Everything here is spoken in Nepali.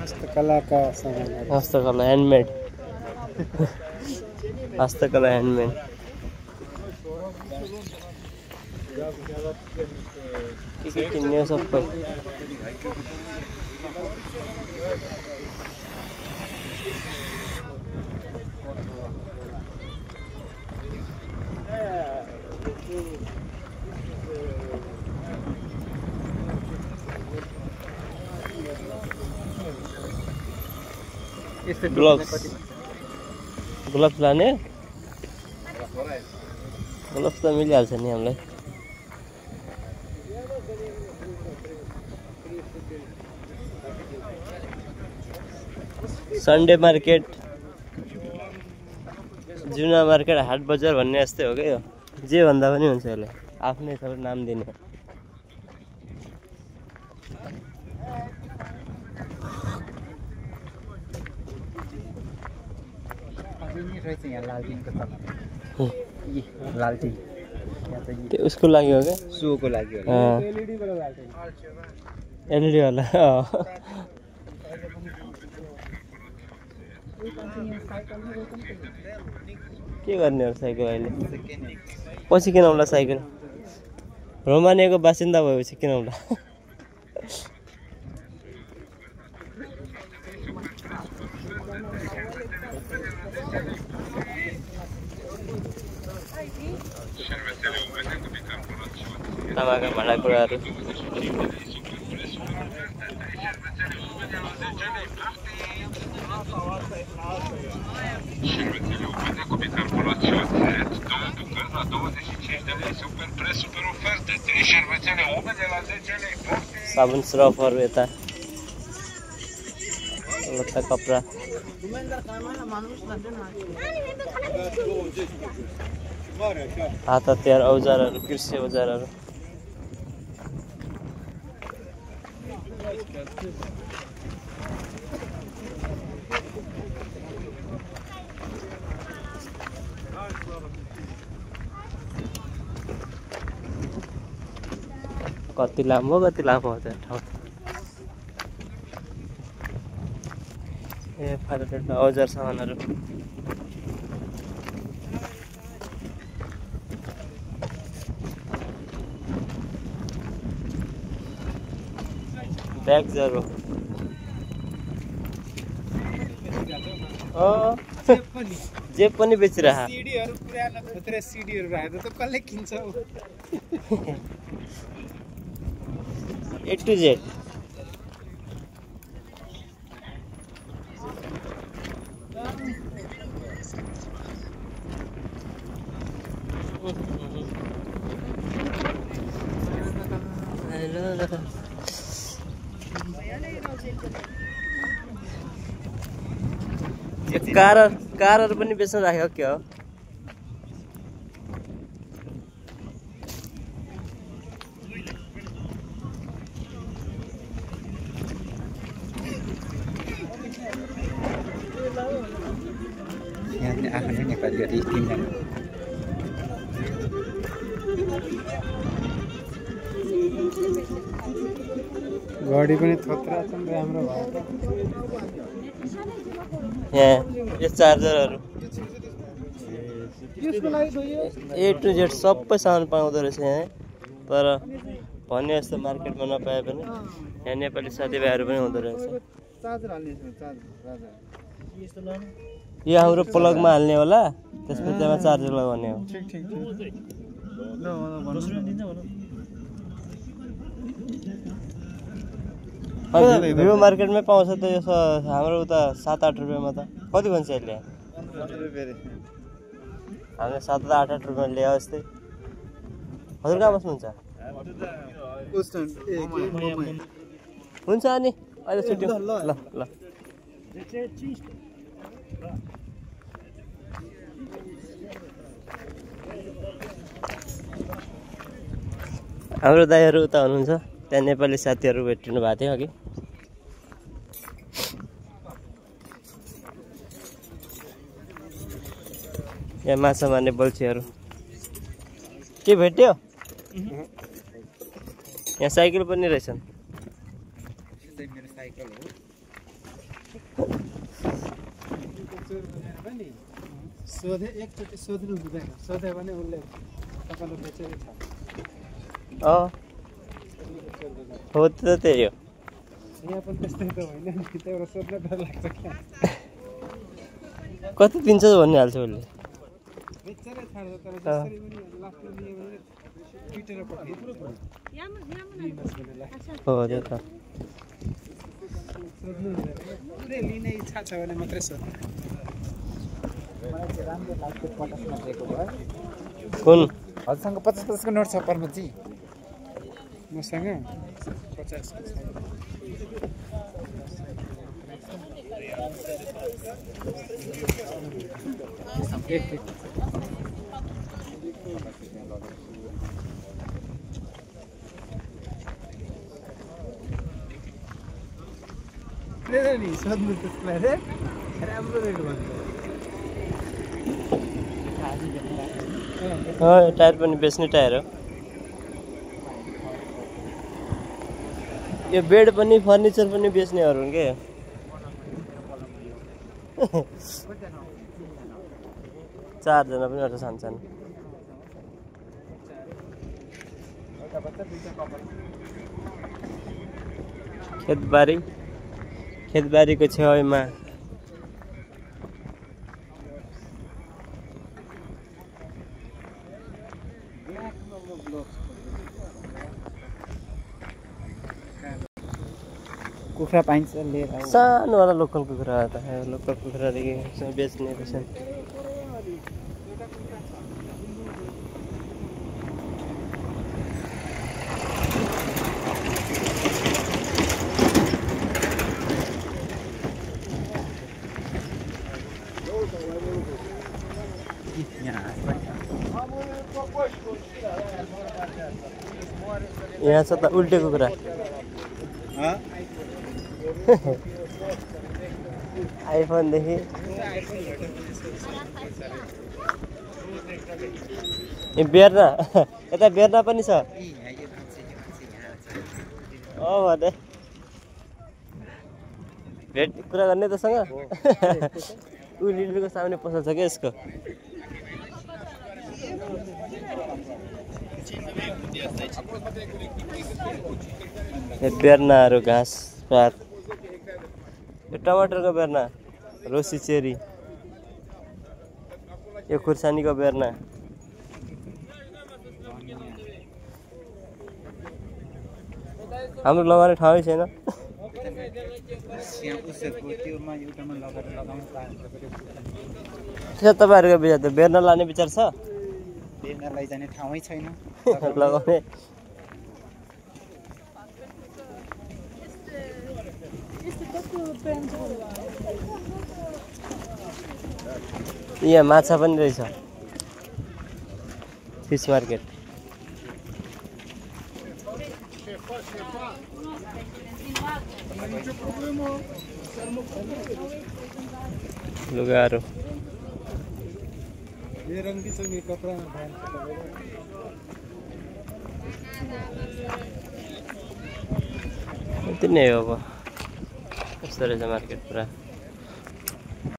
हस्तकलाका सामानहरू हस्तकला ह्यान्डमेड हस्तकला ह्यान्डमेड के किन्ने सबै ग्लोभ्स लाने ग्लोभ्स त मिलिहाल्छ नि हामीलाई सन्डे मार्केट जुना मार्केट हाट बजार भन्ने जस्तै हो क्या यो जे भन्दा पनि हुन्छ यसले आफ्नै सबै नाम दिने लालटिन त्यो उसको लागि हो क्या सोको लागि एलइडी वाला के गर्ने हो साइकल अहिले पछि किन आउला साइकल रोमानियाको बासिन्दा भएपछि किन आउला तामाका भाँडाकुँडाहरू साबुन सर्फहरू यता लत्ता कपडा हात हतियार औजारहरू कृषि औजारहरू कति लामो हो त्यो ठाउँ ए फाल्टो औजार सामानहरू ब्याग्सहरू जे पनि बेचिरह सिडीहरू पुरानो थोत्रे सिडीहरू भएर त कसले किन्छ A to Z कारहरू पनि बेच्न राखेको के हो आफ्नै नेपालीहरू किन्दैन गाडी पनि थोत्रा छन् राम्रो भयो यहाँ यो चार्जरहरू A to Z सबै सामान पाउँदो रहेछ यहाँ तर भन्ने जस्तो मार्केटमा नपाए पनि यहाँ नेपाली साथीभाइहरू पनि हुँदो रहेछ यो हाम्रो प्लगमा हाल्ने होला त्यसपछि त्यसमा चार्जर लगाउने हो भिभो मार्केटमै पाउँछ त यो हाम्रो उता 7-8 रुपियाँमा त कति भन्छ यसले हामीले 7-8 रुपियाँमा ल्यायो जस्तै हजुर कहाँ बस्नुहुन्छ हुन्छ अनि अहिले छुट्यो ल ल हाम्रो दाइहरू उता हुनुहुन्छ त्यहाँ नेपाली साथीहरू भेटिनु भएको थियो अघि यहाँ माछा मार्ने बल्छीहरू के भेट्यो यहाँ साइकल पनि रहेछन् सोधे एकचोटि सोध्नु हुँदैन सोध्यो भने उसले तपाईँलाई बेचेकै छ हो त्यो त्यही हो यहाँ पनि त्यस्तै त होइन नि त्यहाँबाट सोध्न डर लाग्छ क्या कति दिन्छ भन्ने हाल्छ उसले बेचेरै छाड्छ तर जसरी पनि लास्टमा लियो भने पिटेर पठाइदिनु हो त्यो त सोध्नु हुँदैन पुरै लिने इच्छा छ भने मात्रै सोध्नु मलाई चाहिँ राम्रो लाग्छ 50 मा दिएको भयो कुन हजुरसँग 50 को नोट छ परमजी मसँग 50 को छ एक नि सोध्नु त्यसलाई रे राम्रो रेट भन्छ टायर पनि बेच्ने टायर हो यो बेड पनि फर्निचर पनि बेच्नेहरू हुन् के चारजना पनि एउटा सानो खेतबारीको छेउमा कुखुरा पाइन्छ लिएर सानोवाला लोकल कुखुरा त लोकल कुखुरादेखि बेच्ने रहेछ यहाँ छ त उल्टे कुखुरा आइफोनदेखि बेर्ना यता बेर्ना पनि छ भने भेट कुरा गर्ने तसँग ऊ लिडरको सामने पसल छ क्या यसको बेर्नाहरू घाँस पात यो टमाटरको बेर्ना रोसी चेरी यो खुर्सानीको बेर्ना हाम्रो लगाउने ठाउँै छैन तपाईँहरूको विचार त बेर्ना लाने विचार छ बेर्ना लैजाने ठाउँै छैन लगाउने यहाँ माछा पनि रहेछ फिस मार्केट लुगाहरू ये रंगी चंगी कपड़ा में यति नै हो अब कस्तो रहेछ मार्केट पुरा